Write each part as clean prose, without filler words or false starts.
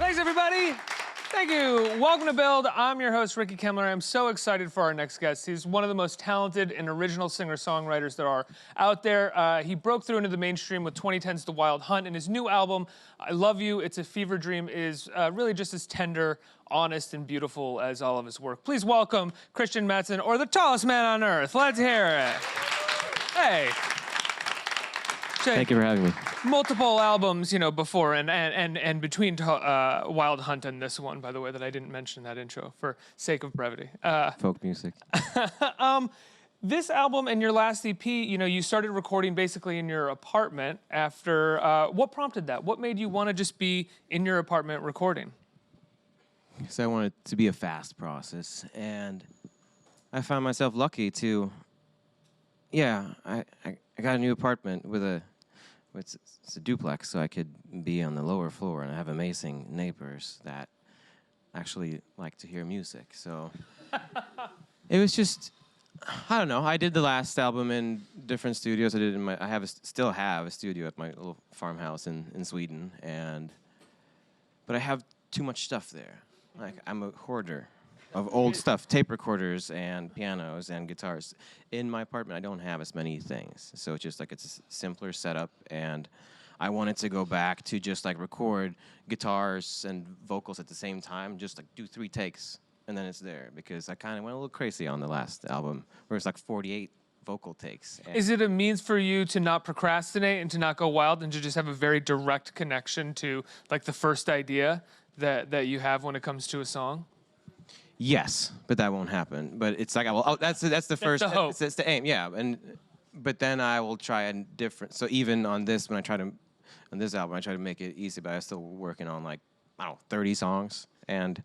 Thanks, everybody. Thank you. Welcome to Build. I'm your host, Ricky Kemmler. I'm so excited for our next guest. He's one of the most talented and original singer-songwriters there are out there. He broke through into the mainstream with 2010's The Wild Hunt, and his new album, I Love You, It's a Fever Dream, is really just as tender, honest, and beautiful as all of his work. Please welcome Kristian Matsson, or the tallest man on earth. Let's hear it. Hey. Thank you for having me. Multiple albums, you know, before and between Wild Hunt and this one, by the way, that I didn't mention in that intro for sake of brevity. Folk music. This album and your last EP, you know, you started recording basically in your apartment after, what prompted that? What made you want to just be in your apartment recording? Because I wanted it to be a fast process, and I found myself lucky to, I got a new apartment with it's a duplex, so I could be on the lower floor, and I have amazing neighbors that actually like to hear music. So it was just, I don't know. I did the last album in different studios. I did it in still have a studio at my little farmhouse in Sweden, but I have too much stuff there. Like, I'm a hoarder of old stuff, tape recorders and pianos and guitars. In my apartment, I don't have as many things. So it's just like it's a simpler setup, and I wanted to go back to just like record guitars and vocals at the same time, just like do 3 takes, and then it's there. Because I kind of went a little crazy on the last album, where it's like 48 vocal takes. Is it a means for you to not procrastinate and to not go wild and to just have a very direct connection to like the first idea that you have when it comes to a song? Yes, but that won't happen. But it's like, that's the first. The hope. That's the aim, yeah. But then I will try a different. So even on this, on this album, I try to make it easy. But I'm still working on like, I don't know, 30 songs and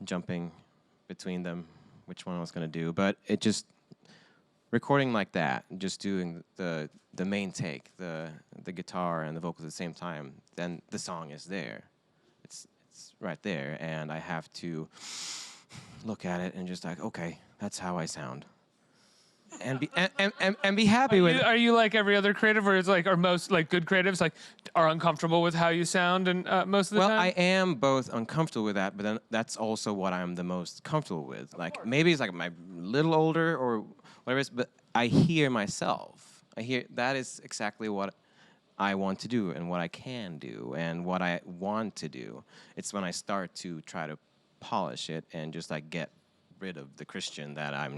jumping between them, which one I was gonna do. But it just recording like that, just doing the main take, the guitar and the vocals at the same time. Then the song is there. It's right there, and I have to look at it and just like, okay, that's how I sound, and be happy with it. Are you like every other creative, or is like, or most like good creatives like are uncomfortable with how you sound and most of the time? Well, I am both uncomfortable with that, but then that's also what I'm the most comfortable with. Like maybe it's like my little older or whatever it is, but I hear myself. That is exactly what I want to do and what I can do and what I want to do. It's when I start to try to polish it and just like get rid of the Kristian that I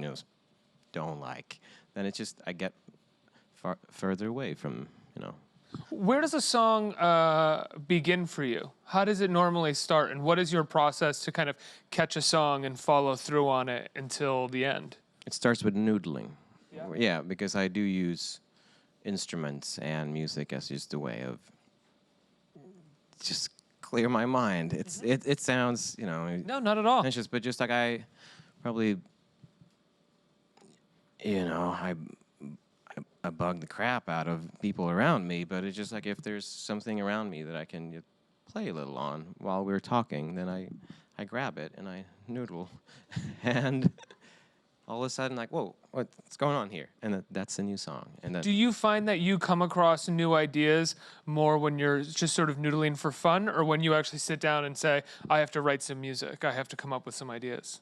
don't like, then it's just I get further away from, you know. Where does a song begin for you? How does it normally start, and what is your process to kind of catch a song and follow through on it until the end? It starts with noodling. Yeah, because I do use instruments and music as just a way of just clear my mind. It sounds, you know. No, not at all. But just like I probably, you know, I bug the crap out of people around me, but it's just like if there's something around me that I can play a little on while we're talking, then I grab it and I noodle, and all of a sudden, like, whoa, what's going on here? And that's a new song. And then, do you find that you come across new ideas more when you're just sort of noodling for fun, or when you actually sit down and say, I have to write some music, I have to come up with some ideas?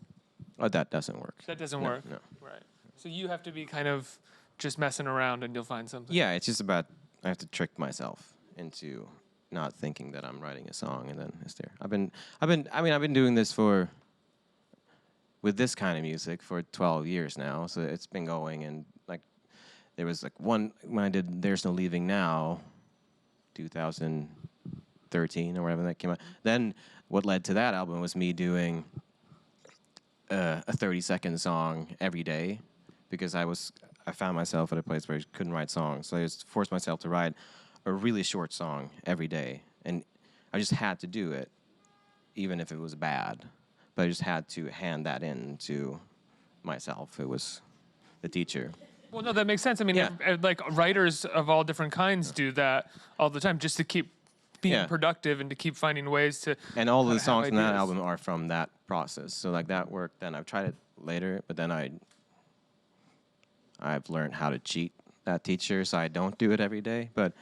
Oh, that doesn't work. That doesn't work? No. Right. So you have to be kind of just messing around and you'll find something? Yeah, it's just about, I have to trick myself into not thinking that I'm writing a song, and then it's there. I've been doing this with this kind of music for 12 years now, so it's been going, and like there was like one when I did There's No Leaving Now, 2013 or whatever that came out. Then what led to that album was me doing a 30-second song every day, because I found myself at a place where I couldn't write songs, so I just forced myself to write a really short song every day, and I just had to do it, even if it was bad. But I just had to hand that in to myself. It was the teacher. Well, no, that makes sense. I mean, Yeah. like writers of all different kinds do that all the time, just to keep being productive and to keep finding ways to. And all of the songs have in that ideas. album are from that process. So like that worked. Then I've tried it later, but then I've learned how to cheat that teacher, so I don't do it every day. But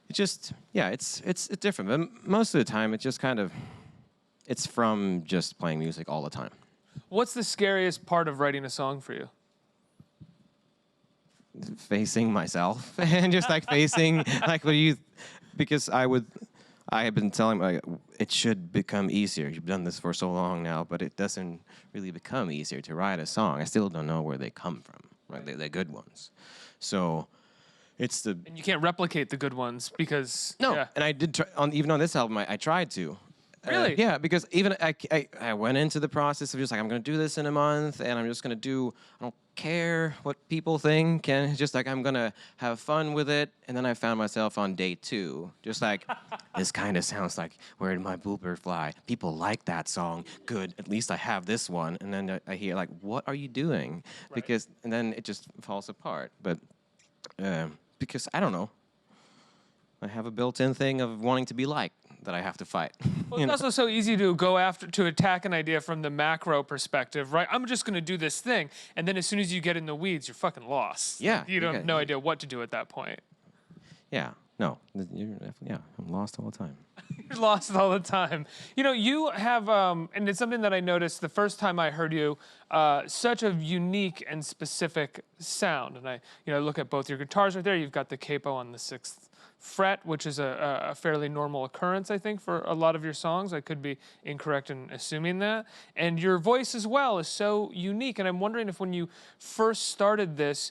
It just, yeah, it's different. But most of the time, it's just kind of, it's from just playing music all the time. What's the scariest part of writing a song for you? Facing myself and just like facing like what you, because I have been telling like it should become easier. You've done this for so long now, but it doesn't really become easier to write a song. I still don't know where they come from. Right, they're good ones. So it's the And you can't replicate the good ones because no. yeah. And I did try even on this album. I tried to. Really? Yeah, because even I went into the process of just like I'm gonna do this in a month, and I'm just gonna do. I don't care what people think, and it's just like I'm gonna have fun with it. And then I found myself on day 2, just like this kind of sounds like Where Did My Bluebird Fly? People like that song. Good, at least I have this one. And then I hear like, what are you doing? Right. Because and then it just falls apart. But because I don't know. I have a built-in thing of wanting to be liked that I have to fight. Well, it's also so easy to go after, to attack an idea from the macro perspective, right? I'm just going to do this thing. And then as soon as you get in the weeds, you're fucking lost. Yeah, You don't have no idea what to do at that point. Yeah, no, yeah, I'm lost all the time. You're lost all the time. You know, you have, and it's something that I noticed the first time I heard you, such a unique and specific sound. And I, look at both your guitars right there. You've got the capo on the 6th fret, which is a fairly normal occurrence, I think, for a lot of your songs. I could be incorrect in assuming that. And your voice as well is so unique. And I'm wondering if when you first started this,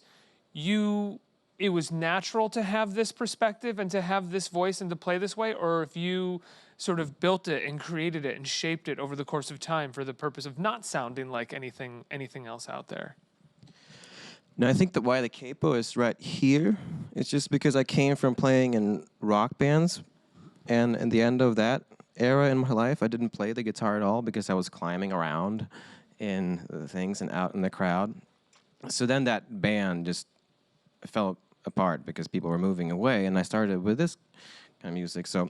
it was natural to have this perspective and to have this voice and to play this way, or if you sort of built it and created it and shaped it over the course of time for the purpose of not sounding like anything else out there. No, I think that why the capo is right here, it's just because I came from playing in rock bands, and in the end of that era in my life, I didn't play the guitar at all because I was climbing around in the things and out in the crowd. So then that band just fell apart because people were moving away, and I started with this kind of music. So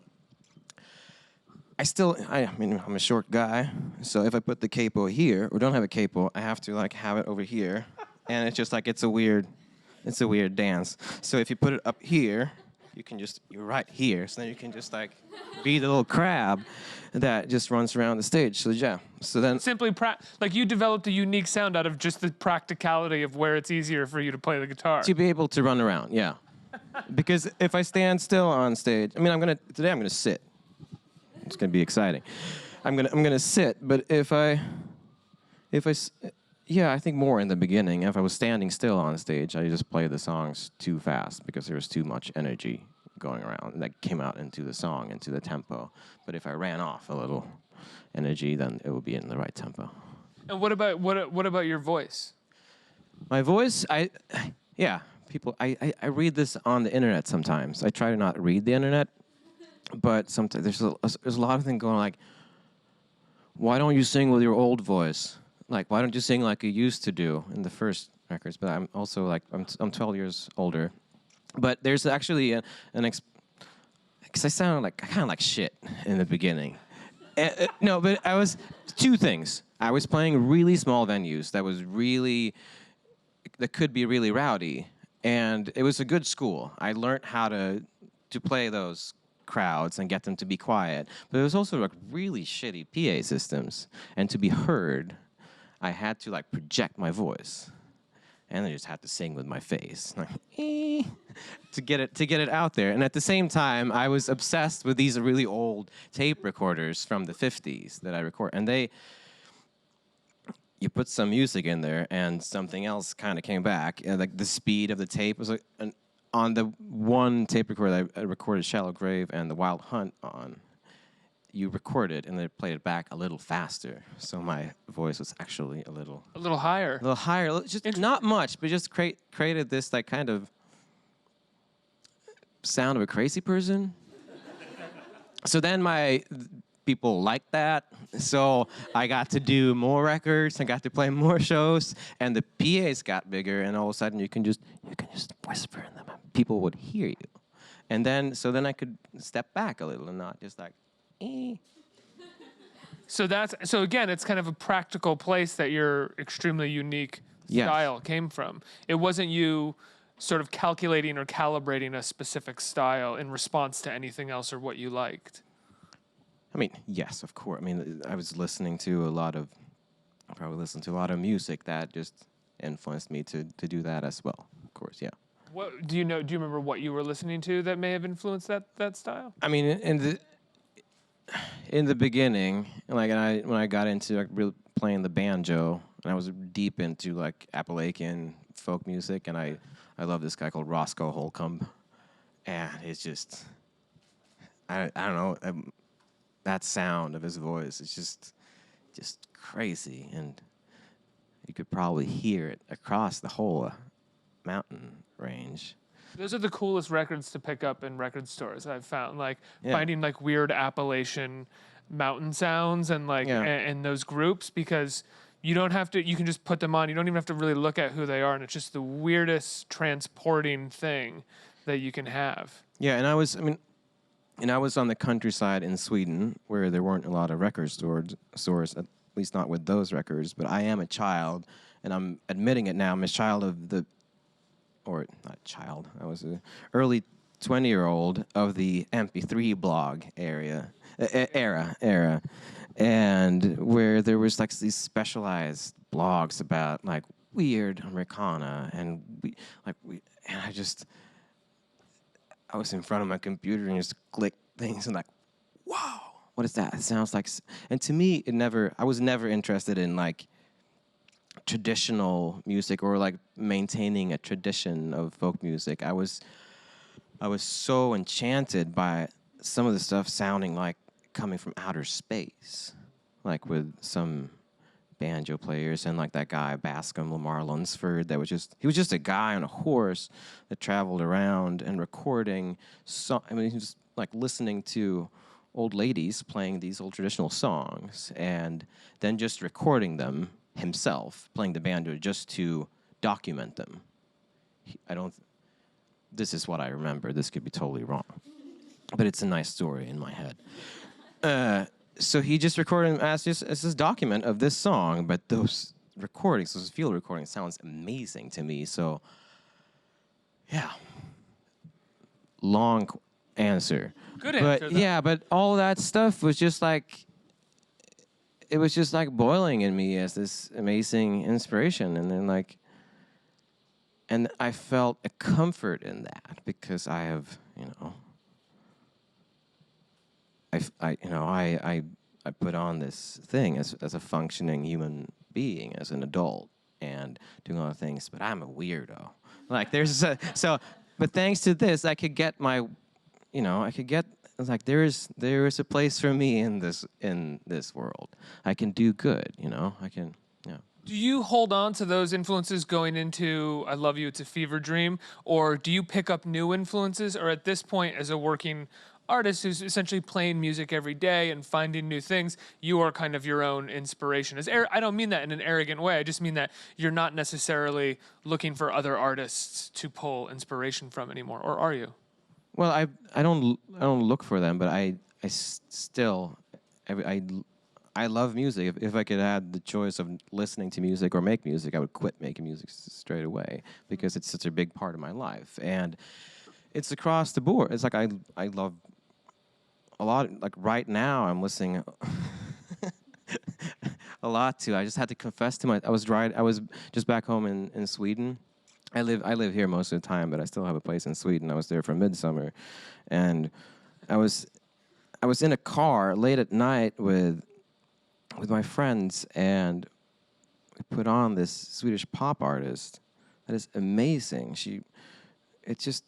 I mean, I'm a short guy, so if I put the capo here or don't have a capo, I have to like have it over here, and it's just like it's a weird dance. So if you put it up here, you're right here, so then you can just like be the little crab that just runs around the stage. So yeah, so then Simply, like you developed a unique sound out of just the practicality of where it's easier for you to play the guitar. to be able to run around, yeah. Because if I stand still on stage, I mean, today I'm gonna sit. It's gonna be exciting. I'm gonna sit, but I think more in the beginning. If I was standing still on stage, I just played the songs too fast because there was too much energy going around that came out into the song, into the tempo. But if I ran off a little energy, then it would be in the right tempo. And what about your voice? My voice, I read this on the internet sometimes. I try to not read the internet, but sometimes there's a lot of things going on, like, why don't you sing with your old voice? Like, why don't you sing like you used to do in the first records? But I'm also like, I'm 12 years older. But there's actually because I sounded kind of like shit in the beginning. No, but I was, 2 things. I was playing really small venues that could be really rowdy. And it was a good school. I learned how to play those crowds and get them to be quiet. But it was also like really shitty PA systems. And to be heard, I had to like project my voice. And I just had to sing with my face, like, to get it out there. And at the same time, I was obsessed with these really old tape recorders from the 50s that I record. And you put some music in there, and something else kind of came back. And like the speed of the tape was like, on the one tape recorder I recorded "Shallow Grave" and "The Wild Hunt" on. You record it and then played it back a little faster, so my voice was actually a little higher. A little higher, just not much, but just created this like kind of sound of a crazy person. So then my people liked that, so I got to do more records, I got to play more shows, and the PAs got bigger, and all of a sudden you can just whisper in them, and people would hear you, and then I could step back a little and not just like. So again, it's kind of a practical place that your extremely unique style came from. It wasn't you sort of calculating or calibrating a specific style in response to anything else or what you liked? I mean, yes, of course. I mean, I was listening to probably listened to a lot of music that just influenced me to do that as well. Of course, yeah. What do you know? Do you remember what you were listening to that may have influenced that style? I mean, in the beginning, like, when I got into like really playing the banjo, and I was deep into like Appalachian folk music, and I love this guy called Roscoe Holcomb, and it's just I don't know, that sound of his voice is just crazy, and you could probably hear it across the whole mountain range. Those are the coolest records to pick up in record stores. I've found like Yeah. finding like weird Appalachian mountain sounds and like Yeah. and those groups, because you don't have to. You can just put them on. You don't even have to really look at who they are, and it's just the weirdest transporting thing that you can have. Yeah, and I was on the countryside in Sweden where there weren't a lot of record stores, at least not with those records. But I am a child, and I'm admitting it now. I'm a child of or not child. I was an early 20-year-old of the MP3 blog era, and where there was like these specialized blogs about like weird Americana, and I was in front of my computer and just click things and like, wow, what is that? It sounds like, and to me, I was never interested in like traditional music or like maintaining a tradition of folk music. I was so enchanted by some of the stuff sounding like coming from outer space, like with some banjo players and like that guy Bascom Lamar Lunsford he was just a guy on a horse that traveled around and recording he was just like listening to old ladies playing these old traditional songs and then just recording them himself, playing the banjo just to document them. This is what I remember. This could be totally wrong, but it's a nice story in my head. So he just recorded as this document of this song, but those recordings, those field recordings, sounds amazing to me. So, yeah, long answer. Good answer, But though. yeah, but all that stuff was just like, it was just like boiling in me as this amazing inspiration, and then like, and I felt a comfort in that because I have, I put on this thing as a functioning human being, as an adult, and doing all the things, but I'm a weirdo. Like but thanks to this, I could get it's like there is a place for me in this world. I can do good, I can, yeah. Do you hold on to those influences going into I Love You, It's a Fever Dream, or do you pick up new influences, or at this point as a working artist who's essentially playing music every day and finding new things, you are kind of your own inspiration? I don't mean that in an arrogant way. I just mean that you're not necessarily looking for other artists to pull inspiration from anymore, or are you? Well, I don't look for them, but I love music. If I could have the choice of listening to music or make music, I would quit making music straight away because it's such a big part of my life. And it's across the board. It's like I love a lot. Like right now, I'm listening a lot to. I just had to confess to I was just back home in Sweden. I live here most of the time, but I still have a place in Sweden. I was there for midsummer, and I was in a car late at night with my friends, and we put on this Swedish pop artist that is amazing. It's just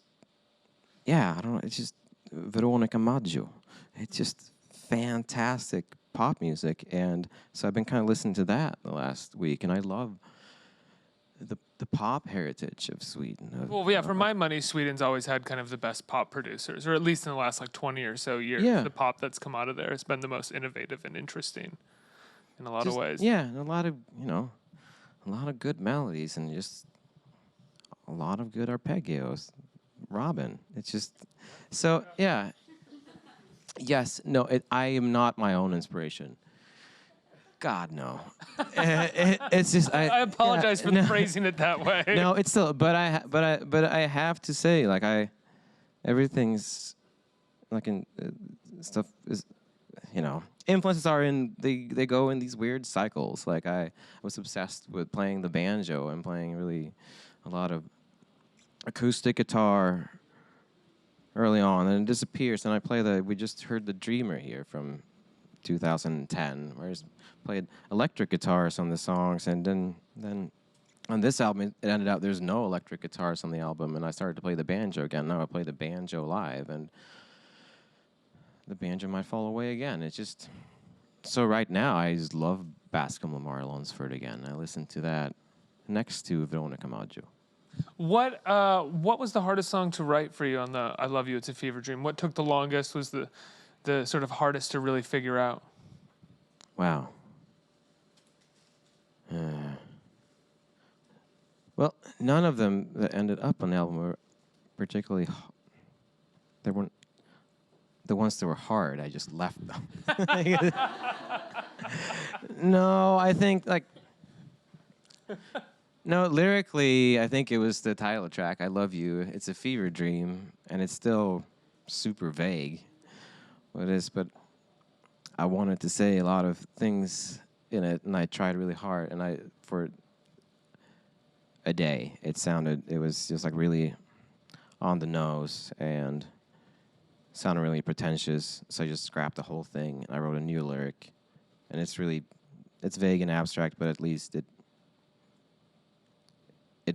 Veronica Maggio. It's just fantastic pop music, and so I've been kind of listening to that the last week, and I love the pop heritage of Sweden. Well, yeah, for my money, Sweden's always had kind of the best pop producers, or at least in the last like 20 or so years. Yeah. The pop that's come out of there has been the most innovative and interesting in a lot of ways. Yeah, and a lot of good melodies and just a lot of good arpeggios. Robin, it's just so yeah. Yes, no, I am not my own inspiration. God, no. It's just I apologize for no, phrasing it that way. no, it's still. But I have to say, like everything's like in stuff is, influences are in they go in these weird cycles. Like I was obsessed with playing the banjo and playing really a lot of acoustic guitar early on, and it disappears. And we just heard the Dreamer here from 2010, where I played electric guitars on the songs, and then on this album it ended up there's no electric guitars on the album, and I started to play the banjo again. Now I play the banjo live, and the banjo might fall away again. It's just so right now I just love Bascom Lamar Lunsford again. I listen to that next to Veronica Maggio. What was the hardest song to write for you on the I Love You, It's a Fever Dream? What took the longest? Was the sort of hardest to really figure out? Wow. Well, none of them that ended up on the album were particularly. They weren't the ones that were hard. I just left them. No, I think no, lyrically, I think it was the title track, I Love You. It's a fever dream, and it's still super vague. But I wanted to say a lot of things in it, and I tried really hard, and for a day, it was just like really on the nose, and sounded really pretentious, so I just scrapped the whole thing, and I wrote a new lyric, and it's vague and abstract, but at least it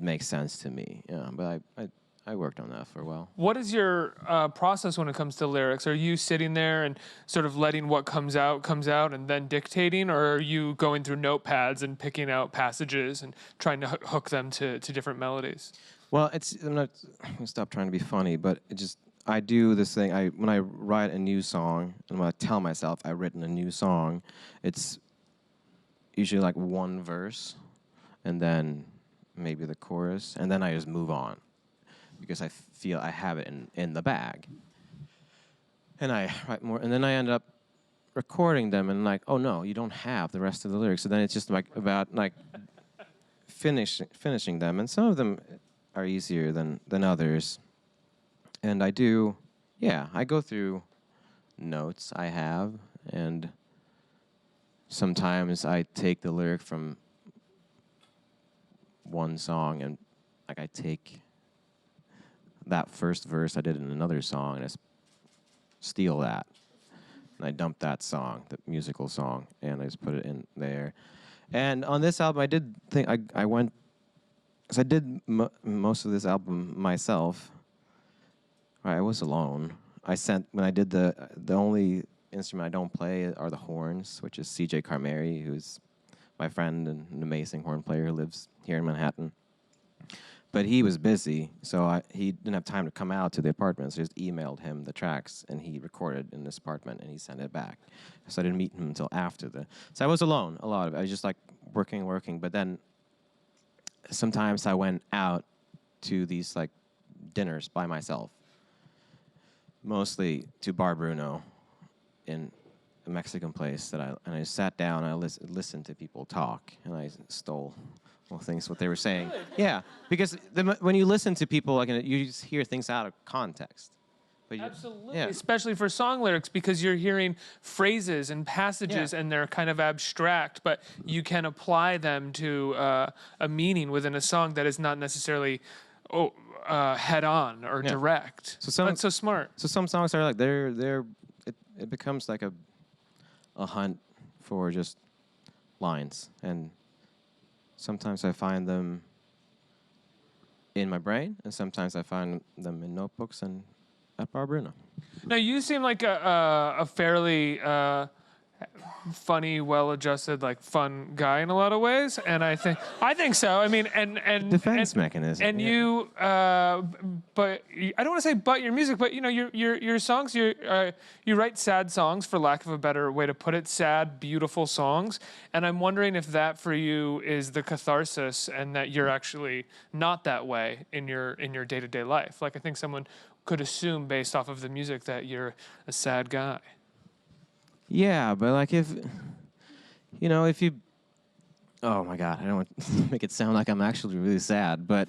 makes sense to me. Yeah, but I worked on that for a while. What is your process when it comes to lyrics? Are you sitting there and sort of letting what comes out, and then dictating, or are you going through notepads and picking out passages and trying to hook them to different melodies? Well, I'm not going to stop trying to be funny, but I do this thing. When I write a new song, and when I tell myself I've written a new song, it's usually like one verse, and then maybe the chorus, and then I just move on because I feel I have it in the bag. And I write more, and then I end up recording them, and like, oh no, you don't have the rest of the lyrics. So then it's just like about like finishing them, and some of them are easier than others. And I go through notes I have, and sometimes I take the lyric from one song, and like I take that first verse I did in another song, and I steal that, and I dump that song, the musical song, and I just put it in there. And on this album, I did think I went, because I did most of this album myself. I was alone. When I did the only instrument I don't play are the horns, which is C.J. Carmeri, who's my friend and an amazing horn player who lives here in Manhattan. But he was busy, so he didn't have time to come out to the apartment, so I just emailed him the tracks, and he recorded in this apartment, and he sent it back. So I didn't meet him until after So I was alone a lot of it. I was just like working, but then sometimes I went out to these like dinners by myself, mostly to Bar Bruno in a Mexican place and I sat down and I listened to people talk, and I stole things what they were saying. Really? Yeah, because when you listen to people, like you just hear things out of context. But absolutely, yeah. Especially for song lyrics, because you're hearing phrases and passages, and they're kind of abstract, but you can apply them to a meaning within a song that is not necessarily head on or direct. That's so smart. So some songs are like it becomes like a hunt for just lines, and sometimes I find them in my brain, and sometimes I find them in notebooks and at Bar Bruno. Now, you seem like a fairly funny, well-adjusted, like fun guy in a lot of ways, and I think so. I mean, and defense mechanism. And you, but I don't want to say but your music, but your songs, you write sad songs, for lack of a better way to put it, sad, beautiful songs, and I'm wondering if that for you is the catharsis, and that you're actually not that way in your day-to-day life. Like I think someone could assume based off of the music that you're a sad guy. Yeah, but like if you know, if you, oh my God, I don't want to make it sound like I'm actually really sad, but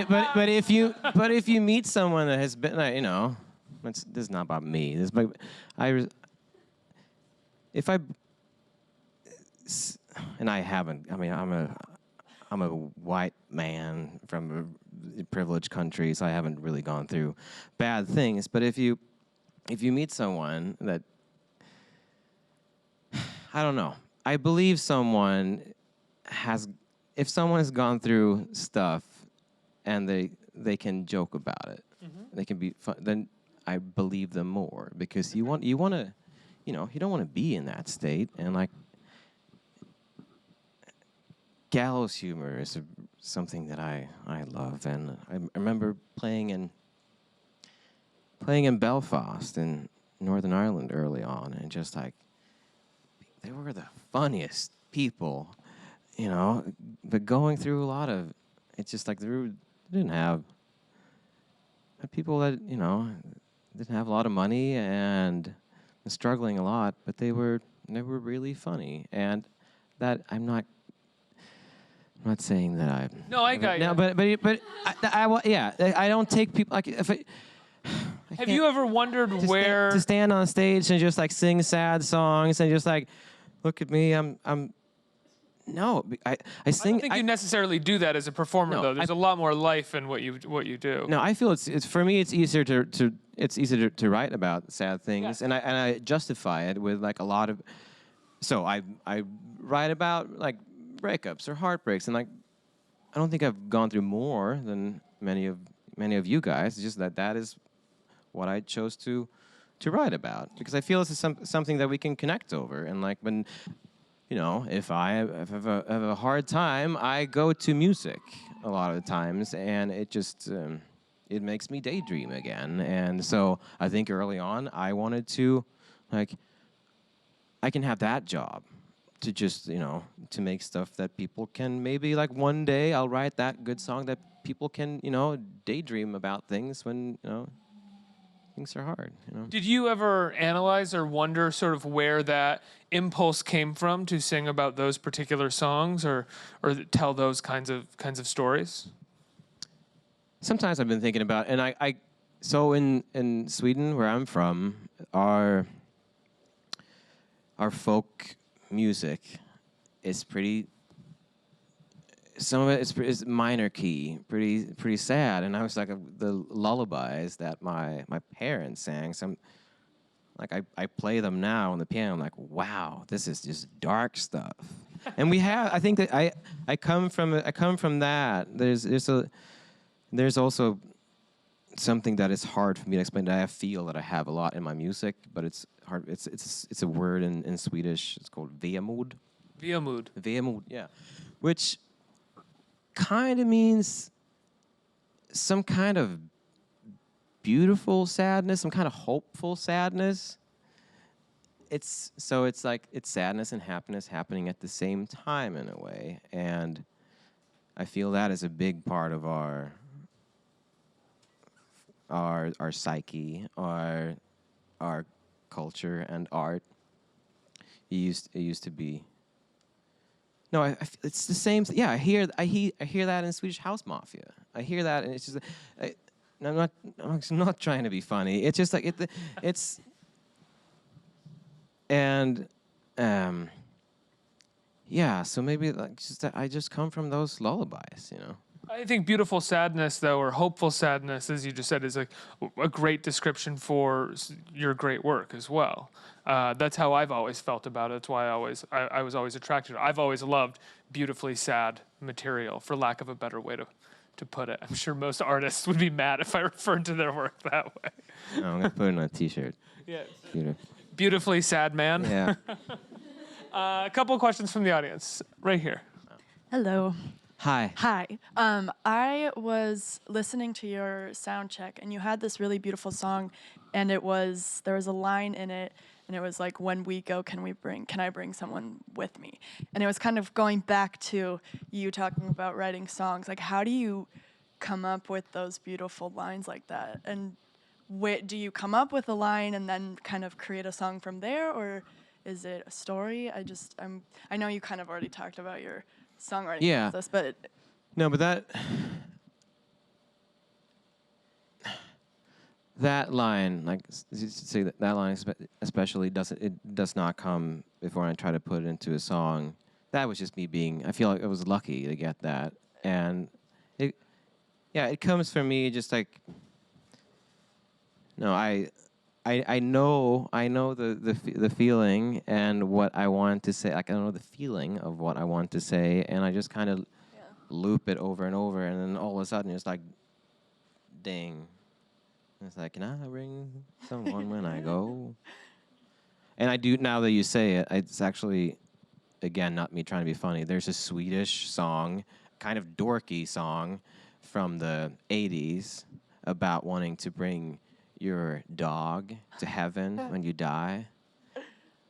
but if you meet someone that has been, you know, this is not about me. This is about, if I, and I haven't. I mean, I'm a white man from a privileged country, so I haven't really gone through bad things. But if you meet someone that, I don't know, I believe someone has, if someone has gone through stuff and they can joke about it, they can be fun, then I believe them more, because you want to, you know, you don't want to be in that state. And like, gallows humor is something that I love, and I remember playing in Belfast in Northern Ireland early on, and just like, they were the funniest people, you know, but going through a lot of, it's just like they didn't have people that, you know, didn't have a lot of money and were struggling a lot, but they were really funny. And that I'm not saying that I. No, I got you. No, but yeah, I don't take people like if I. Have you ever wondered where to stand on stage and just like sing sad songs and just like, look at me, I'm. No, I sing. I don't think you necessarily do that as a performer, No, though. There's a lot more life in what you do. No, I feel it's for me. It's easier to write about sad things, Yeah. and I justify it with like a lot of. So I write about like breakups or heartbreaks, and like, I don't think I've gone through more than many of you guys. It's just that is what I chose to write about, because I feel this is something that we can connect over. And like, when, you know, if I have a hard time, I go to music a lot of the times, and it just it makes me daydream again. And so I think early on I wanted to, like, I can have that job to just, you know, to make stuff that people can, maybe like one day I'll write that good song that people can, you know, daydream about things when, you know, things are hard, you know. Did you ever analyze or wonder sort of where that impulse came from to sing about those particular songs, or tell those kinds of stories? Sometimes I've been thinking about, and I so in Sweden, where I'm from, our folk music is pretty. Some of it is minor key, pretty sad. And I was like, the lullabies that my parents sang. Some, like, I play them now on the piano. I'm like, wow, this is just dark stuff. And we have, I think that I come from that. There's also something that is hard for me to explain, that I feel that I have a lot in my music, but it's hard. It's a word in Swedish. It's called vemod. Vemod. Vemod, yeah. Which kind of means some kind of beautiful sadness, some kind of hopeful sadness. It's like it's sadness and happiness happening at the same time in a way, and I feel that is a big part of our psyche, our culture and art. It used to be. No, it's the same. Yeah, I hear that in Swedish House Mafia. I hear that, and it's just. I'm not trying to be funny. It's just like it's. And, yeah. So maybe like just that I just come from those lullabies, you know. I think beautiful sadness, though, or hopeful sadness, as you just said, is like a great description for your great work as well. That's how I've always felt about it. That's why I was always attracted to it. I've always loved beautifully sad material, for lack of a better way to put it. I'm sure most artists would be mad if I referred to their work that way. No, I'm gonna put it on a T-shirt. Yeah. Beautiful. Sad man. Yeah. A couple of questions from the audience, right here. Hello. Hi. Hi. I was listening to your sound check, and you had this really beautiful song, and there was a line in it, and it was like, "When we go, can I bring someone with me?" And it was kind of going back to you talking about writing songs. Like, how do you come up with those beautiful lines like that? And do you come up with a line and then kind of create a song from there, or Is it a story? I know you kind of already talked about your songwriting process, but no, but that line, like say that line especially does not come before I try to put it into a song. That was just me being. I feel like I was lucky to get that, and it comes from me just like. No, I know the feeling and what I want to say. Like I know the feeling of what I want to say, and I just kind of loop it over and over, and then all of a sudden it's like, ding. It's like, can I bring someone when I go? And I do, now that you say it, it's actually, again, not me trying to be funny. There's a Swedish song, kind of dorky song from the 80s about wanting to bring your dog to heaven when you die.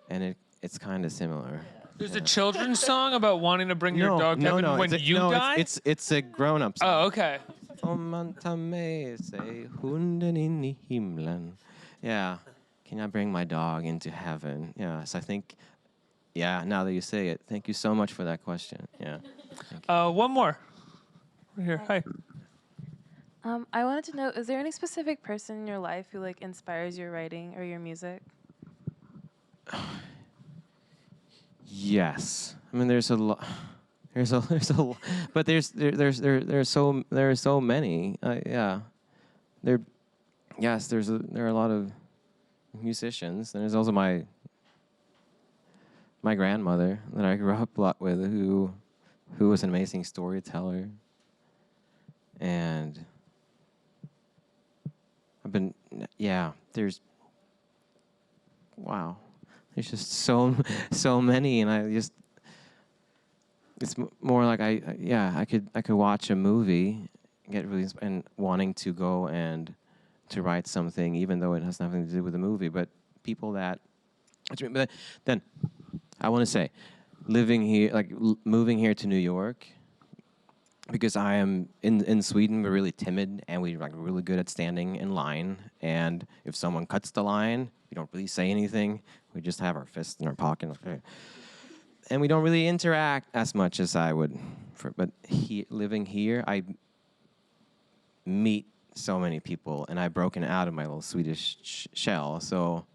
And it's kind of similar. There's a children's song about wanting to bring your dog to heaven when you die? It's a grown-up song. Oh, okay. Om man tar med sig hunden in I himlen. Yeah. Can I bring my dog into heaven? Yeah. So I think, now that you say it, thank you so much for that question. Yeah. One more. Right here. Hi. I wanted to know, is there any specific person in your life who like inspires your writing or your music? Yes. I mean, there's a lot. But there are so many. Yeah. There are a lot of musicians. There's also my grandmother that I grew up a lot with, who was an amazing storyteller, and there's there's just so many, and it's more like I could watch a movie, get really and wanting to go and to write something, even though it has nothing to do with the movie. But people that, but then I want to say, living here, like moving here to New York, because I am in Sweden, we're really timid and we're like really good at standing in line. And if someone cuts the line, we don't really say anything. We just have our fists in our pocket. And we don't really interact as much as I would. But living here, I meet so many people, and I've broken out of my little Swedish shell. So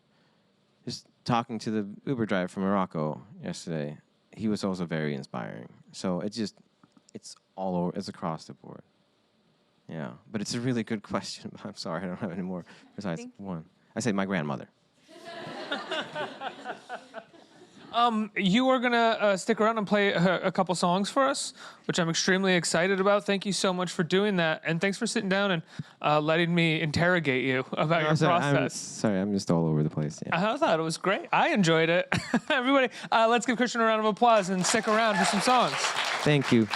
just talking to the Uber driver from Morocco yesterday, he was also very inspiring. So it's all over, it's across the board. Yeah, but it's a really good question. I'm sorry, I don't have any more besides one. I say my grandmother. You are going to stick around and play a couple songs for us, which I'm extremely excited about. Thank you so much for doing that. And thanks for sitting down and letting me interrogate you about your process. I'm just all over the place. Yeah. I thought it was great. I enjoyed it. Everybody, let's give Kristian a round of applause and stick around for some songs. Thank you.